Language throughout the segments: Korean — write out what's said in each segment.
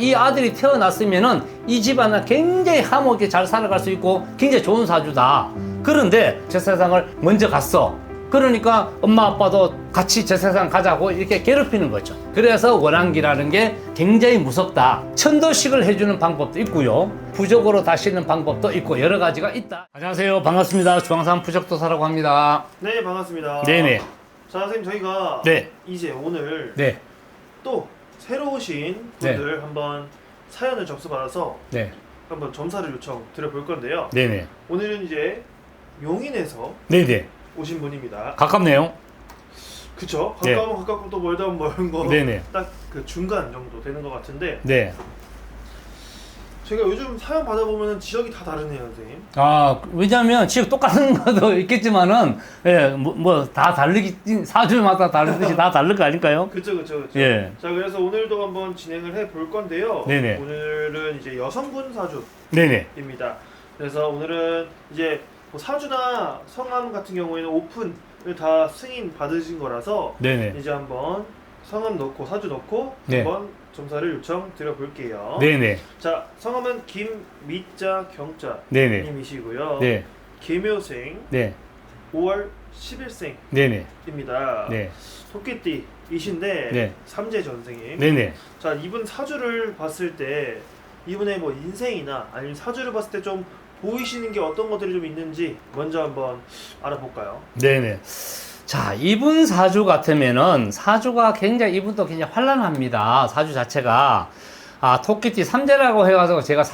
이 아들이 태어났으면은 이 집안은 굉장히 화목하게 잘 살아갈 수 있고 굉장히 좋은 사주다. 그런데 저 세상을 먼저 갔어. 그러니까 엄마 아빠도 같이 저 세상 가자고 이렇게 괴롭히는 거죠. 그래서 원한기라는 게 굉장히 무섭다. 천도식을 해주는 방법도 있고요, 부적으로 다시는 방법도 있고 여러 가지가 있다. 안녕하세요, 반갑습니다. 주황산 부적도사라고 합니다. 네, 반갑습니다. 네네. 자, 선생님, 저희가 네. 이제 오늘 네. 또 새로 오신 분들 한번 사연을 접수받아서 네. 한번 점사를 요청 드려볼 건데요. 네네. 오늘은 이제 용인에서 네네. 오신 분입니다. 가깝네요. 그쵸? 네. 가까우면 가깝고 또 멀다면 멀은 거 네네. 딱 그 중간 정도 되는 것 같은데, 네. 제가 요즘 사연 받아보면 지역이 다 다르네요, 선생님. 아, 왜냐면 지역 똑같은 것도 있겠지만은, 예, 다 다르기, 사주마다 다르듯이 다 다를 거 아닐까요? 그쵸. 예. 자, 그래서 오늘도 한번 진행을 해볼 건데요. 네네. 오늘은 이제 여성분 사주입니다. 네네. 그래서 오늘은 이제 뭐 사주나 성함 같은 경우에는 오픈을 다 승인 받으신 거라서 네네. 이제 한번 성함 넣고 사주 넣고 네. 한번 점사를 요청 드려볼게요. 네네. 자, 성함은 김미자 경자 네네. 님이시고요. 네. 계묘생 네. 5월 10일생입니다. 네네. 네. 토끼띠이신데 네. 삼재 전생님. 네네. 자, 이분 사주를 봤을 때 이분의 뭐 인생이나 아니면 사주를 봤을 때 좀 보이시는 게 어떤 것들이 좀 있는지 먼저 한번 알아볼까요? 네네. 자, 이분 사주 같으면은 사주가 굉장히, 이분도 굉장히 환란합니다. 사주 자체가. 아, 토끼띠 삼재라고 해가지고 제가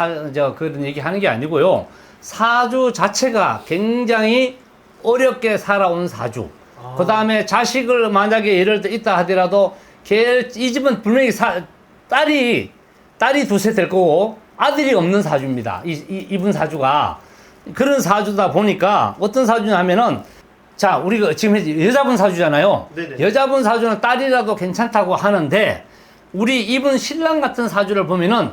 그런 얘기 하는 게 아니고요. 사주 자체가 굉장히 어렵게 살아온 사주. 그 다음에 자식을 만약에 예를 들어 있다 하더라도 이 집은 분명히 딸이 두세 될 거고 아들이 없는 사주입니다. 이분 사주가. 그런 사주다 보니까 어떤 사주냐 하면은, 자, 우리가 지금 여자분 사주잖아요. 네네. 여자분 사주는 딸이라도 괜찮다고 하는데, 우리 이분 신랑 같은 사주를 보면은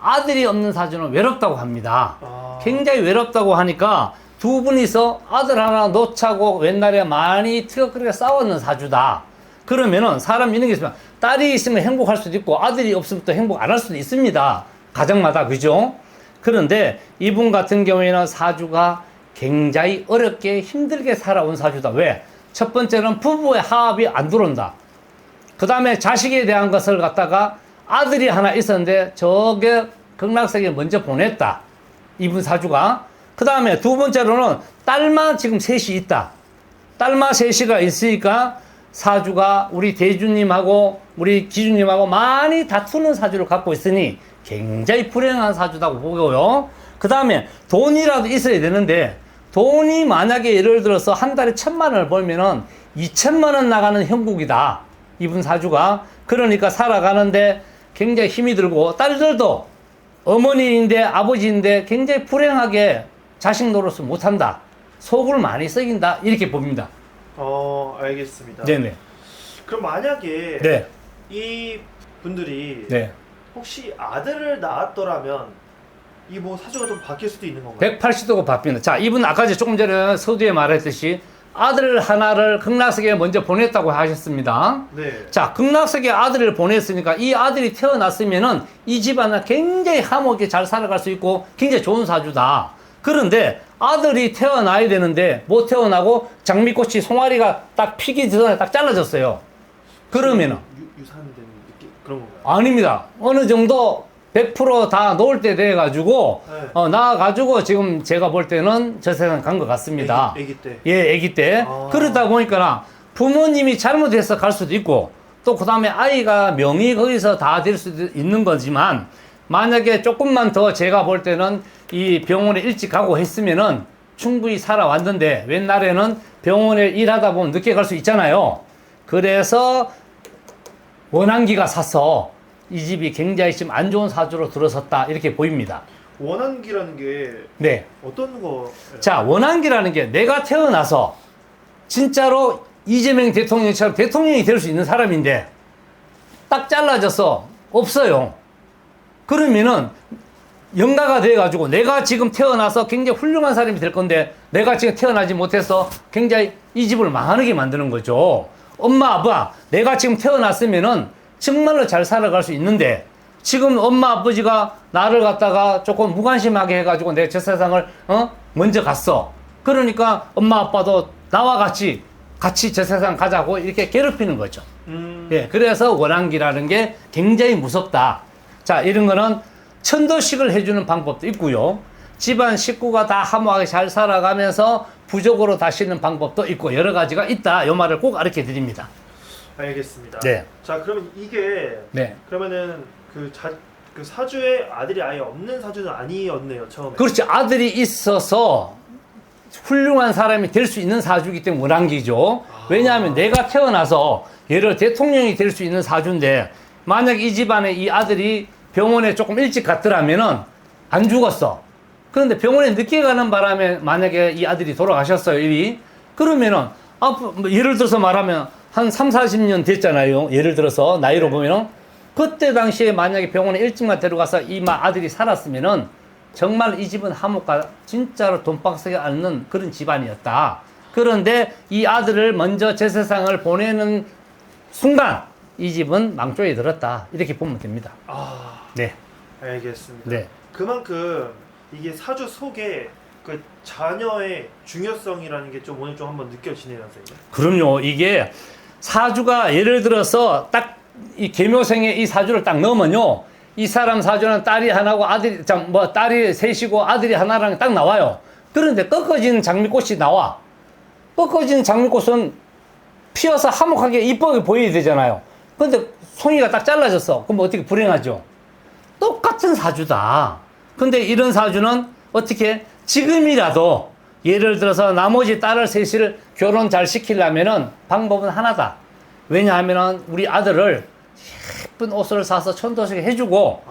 아들이 없는 사주는 외롭다고 합니다. 굉장히 외롭다고 하니까 두 분이서 아들 하나 놓자고 옛날에 많이 티격거리게 싸웠는 사주다. 그러면은 사람 있는 게 있으면 딸이 있으면 행복할 수도 있고 아들이 없으면 또 행복 안 할 수도 있습니다. 가정마다. 그죠? 그런데 이분 같은 경우에는 사주가 굉장히 어렵게 힘들게 살아온 사주다. 왜? 첫 번째는 부부의 화합이 안 들어온다. 그 다음에 자식에 대한 것을 갖다가 아들이 하나 있었는데 저게 극락세계에 먼저 보냈다. 이분 사주가. 그 다음에 두 번째로는 딸만 지금 셋이 있다. 딸만 셋이가 있으니까 사주가 우리 대주님하고 우리 기주님하고 많이 다투는 사주를 갖고 있으니 굉장히 불행한 사주다고 보고요. 그 다음에 돈이라도 있어야 되는데, 돈이 만약에 예를 들어서 한 달에 1,000만 원을 벌면은 2,000만 원 나가는 형국이다. 이분 사주가. 그러니까 살아가는데 굉장히 힘이 들고, 딸들도 어머니인데 아버지인데 굉장히 불행하게 자식 노릇을 못한다. 속을 많이 썩인다. 이렇게 봅니다. 알겠습니다. 네네. 그럼 만약에 네. 이 분들이 네. 혹시 아들을 낳았더라면 이 뭐 사주가 좀 바뀔 수도 있는 건가요? 180도가 바뀝니다. 자, 이분 아까 조금 전에 서두에 말했듯이 아들 하나를 극락세계에 먼저 보냈다고 하셨습니다. 네. 자, 극락세계에 아들을 보냈으니까 이 아들이 태어났으면은 이 집안은 굉장히 화목하게 잘 살아갈 수 있고 굉장히 좋은 사주다. 그런데 아들이 태어나야 되는데 못 태어나고 장미꽃이 송아리가 딱 피기 전에 딱 잘라졌어요. 그러면은 유산된 느낌 그런 건가요? 아닙니다. 어느 정도 100% 다 놓을 때 돼가지고, 네. 나가지고 지금 제가 볼 때는 저 세상 간 것 같습니다. 애기 때. 예, 애기 때. 그러다 보니까 부모님이 잘못해서 갈 수도 있고, 또 그 다음에 아이가 명이 거기서 다 될 수도 있는 거지만, 만약에 조금만 더 제가 볼 때는 이 병원에 일찍 가고 했으면은 충분히 살아왔는데, 옛날에는 병원에 일하다 보면 늦게 갈 수 있잖아요. 그래서 원한기가 사서 이 집이 굉장히 지금 안 좋은 사주로 들어섰다. 이렇게 보입니다. 원한기라는 게 네. 어떤 거? 자, 원한기라는 게 내가 태어나서 진짜로 이재명 대통령처럼 대통령이 될 수 있는 사람인데 딱 잘라져서 없어요. 그러면은 영가가 돼가지고 내가 지금 태어나서 굉장히 훌륭한 사람이 될 건데 내가 지금 태어나지 못해서 굉장히 이 집을 망하게 만드는 거죠. 엄마, 아빠, 내가 지금 태어났으면은 정말로 잘 살아갈 수 있는데 지금 엄마 아버지가 나를 갖다가 조금 무관심하게 해가지고 내 제 세상을 먼저 갔어. 그러니까 엄마 아빠도 나와 같이 제 세상 가자고 이렇게 괴롭히는 거죠. 예, 그래서 원한기라는 게 굉장히 무섭다. 자, 이런 거는 천도식을 해주는 방법도 있고요. 집안 식구가 다 화목하게 잘 살아가면서 부족으로 다시는 방법도 있고 여러 가지가 있다. 이 말을 꼭 가르쳐 드립니다. 알겠습니다. 네. 자, 그러면 이게 네. 그러면은 그 사주에 아들이 아예 없는 사주는 아니었네요, 처음에. 그렇지. 아들이 있어서 훌륭한 사람이 될 수 있는 사주이기 때문에 원한기죠. 왜냐하면 내가 태어나서 예를 들어 대통령이 될 수 있는 사주인데 만약 이 집안에 이 아들이 병원에 조금 일찍 갔더라면은 안 죽었어. 그런데 병원에 늦게 가는 바람에 만약에 이 아들이 돌아가셨어요, 일이. 그러면은 예를 들어서 말하면 한 3, 40년 됐잖아요. 예를 들어서 나이로 보면은 그때 당시에 만약에 병원에 일찍만 데려가서 이 아들이 살았으면은 정말 이 집은 화목가 진짜로 돈박스에 앓는 그런 집안이었다. 그런데 이 아들을 먼저 제 세상을 보내는 순간 이 집은 망조에 들었다. 이렇게 보면 됩니다. 네. 알겠습니다. 네. 그만큼 이게 사주 속에 그 자녀의 중요성이라는 게 좀 오늘 좀 한번 느껴지네요, 선생님. 그럼요. 이게 사주가 예를 들어서 딱 이 계묘생의 이 사주를 딱 넣으면요. 이 사람 사주는 딸이 하나고 딸이 셋이고 아들이 하나랑 딱 나와요. 그런데 꺾어지는 장미꽃이 나와. 꺾어지는 장미꽃은 피어서 화목하게 이쁘게 보여야 되잖아요. 근데 송이가 딱 잘라졌어. 그럼 어떻게 불행하죠? 똑같은 사주다. 근데 이런 사주는 어떻게 지금이라도 예를 들어서 나머지 딸을 셋을 결혼 잘 시키려면은 방법은 하나다. 왜냐하면은 우리 아들을 예쁜 옷을 사서 천도식 해주고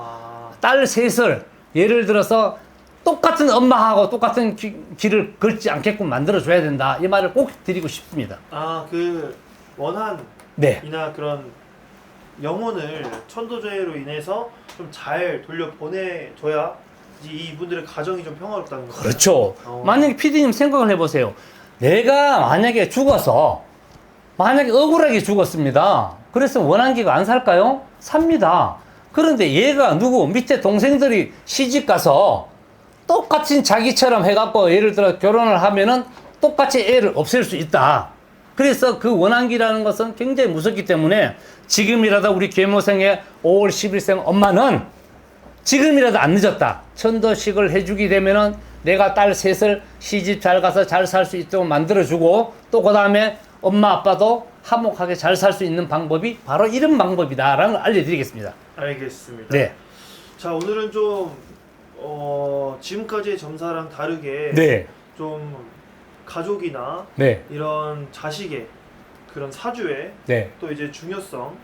딸 셋을 예를 들어서 똑같은 엄마하고 똑같은 길을 걷지 않게끔 만들어줘야 된다. 이 말을 꼭 드리고 싶습니다. 그 원한이나 네. 그런 영혼을 천도제로 인해서 좀 잘 돌려보내줘야 이분들의 가정이 좀 평화롭다는 거죠. 그렇죠. 만약에 PD님 생각을 해보세요. 내가 만약에 죽어서 만약에 억울하게 죽었습니다. 그래서 원한기가 안 살까요? 삽니다. 그런데 얘가 밑에 동생들이 시집 가서 똑같이 자기처럼 해갖고 예를 들어 결혼을 하면은 똑같이 애를 없앨 수 있다. 그래서 그 원한기라는 것은 굉장히 무섭기 때문에 지금이라도 우리 계모생의 5월 10일생 엄마는 지금이라도 안 늦었다. 천도식을 해주게 되면은 내가 딸 셋을 시집 잘 가서 잘 살 수 있도록 만들어주고 또 그 다음에 엄마 아빠도 화목하게 잘 살 수 있는 방법이 바로 이런 방법이다라는 걸 알려드리겠습니다. 알겠습니다. 네. 자, 오늘은 좀 지금까지의 점사랑 다르게 네. 좀 가족이나 네. 이런 자식의 그런 사주에 네. 또 이제 중요성,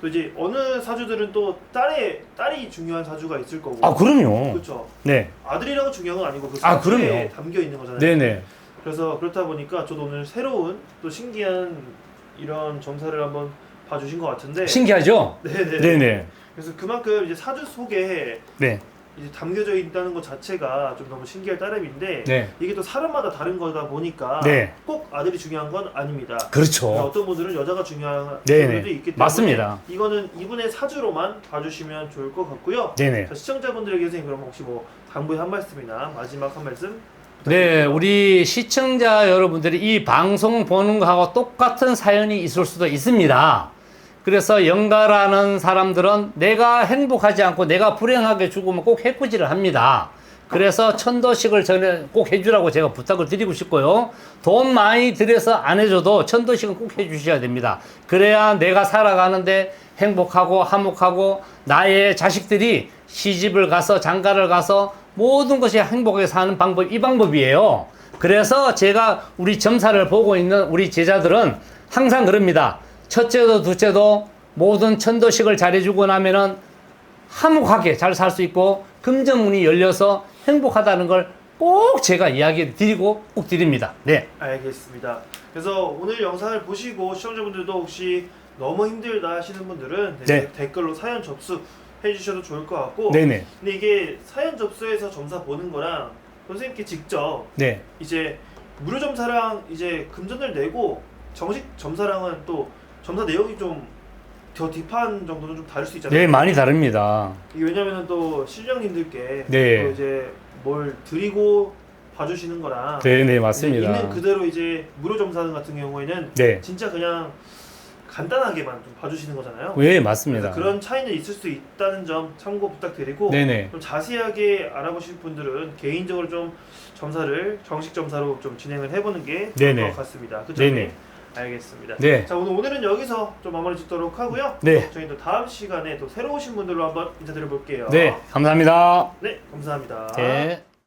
또 이제 어느 사주들은 또 딸이 중요한 사주가 있을 거고. 그럼요. 그렇죠. 네. 아들이라고 중요한 건 아니고 그 사주에 그럼요. 담겨 있는 거잖아요. 네네. 그래서 그렇다 보니까 저도 오늘 새로운 또 신기한 이런 점사를 한번 봐주신 것 같은데. 신기하죠? 네네. 네네. 그래서 그만큼 이제 사주 속에 네. 이제 담겨져 있다는 것 자체가 좀 너무 신기할 따름인데 네. 이게 또 사람마다 다른 거다 보니까 네. 꼭 아들이 중요한 건 아닙니다. 그렇죠. 어떤 분들은 여자가 중요한 네네. 분들도 있기 때문에 맞습니다. 이거는 이분의 사주로만 봐주시면 좋을 것 같고요. 네네. 자, 시청자분들에게 선생님 그럼 혹시 뭐 당부의 한 말씀이나 마지막 한 말씀? 네, 우리 시청자 여러분들이 이 방송 보는 거하고 똑같은 사연이 있을 수도 있습니다. 그래서 영가라는 사람들은 내가 행복하지 않고 내가 불행하게 죽으면 꼭 해꾸지를 합니다. 그래서 천도식을 전에 꼭 해주라고 제가 부탁을 드리고 싶고요. 돈 많이 들여서 안 해줘도 천도식은 꼭 해주셔야 됩니다. 그래야 내가 살아가는데 행복하고 화목하고 나의 자식들이 시집을 가서 장가를 가서 모든 것이 행복하게 사는 방법, 이 방법이에요. 그래서 제가 우리 점사를 보고 있는 우리 제자들은 항상 그럽니다. 첫째도 둘째도 모든 천도식을 잘해주고 나면은 화목하게 잘 살 수 있고 금전문이 열려서 행복하다는 걸 꼭 제가 이야기 드리고 꼭 드립니다. 네. 알겠습니다. 그래서 오늘 영상을 보시고 시청자분들도 혹시 너무 힘들다 하시는 분들은 네. 댓글로 사연 접수 해주셔도 좋을 것 같고. 네네. 근데 이게 사연 접수해서 점사 보는 거랑 선생님께 직접 네. 이제 무료 점사랑 이제 금전을 내고 정식 점사랑은 또 점사 내용이 좀 저 뒷판 정도는 좀 다를 수 있잖아요. 네, 많이 다릅니다. 이게 왜냐면은 또 실장님들께 네. 또 이제 뭘 드리고 봐주시는 거랑 네, 네, 이제 맞습니다. 있는 그대로 이제 무료 점사하는 같은 경우에는 네. 진짜 그냥 간단하게만 좀 봐주시는 거잖아요. 네, 맞습니다. 그래서 그런 차이는 있을 수 있다는 점 참고 부탁드리고 네네. 좀 자세하게 알아보실 분들은 개인적으로 좀 점사를 정식 점사로 좀 진행을 해보는 게 좋을 네네. 것 같습니다. 그죠? 네네. 알겠습니다. 네. 자, 오늘은 여기서 좀 마무리 짓도록 하고요. 네. 저희 또 다음 시간에 또 새로 오신 분들로 한번 인사드려 볼게요. 네, 감사합니다. 네, 감사합니다. 네.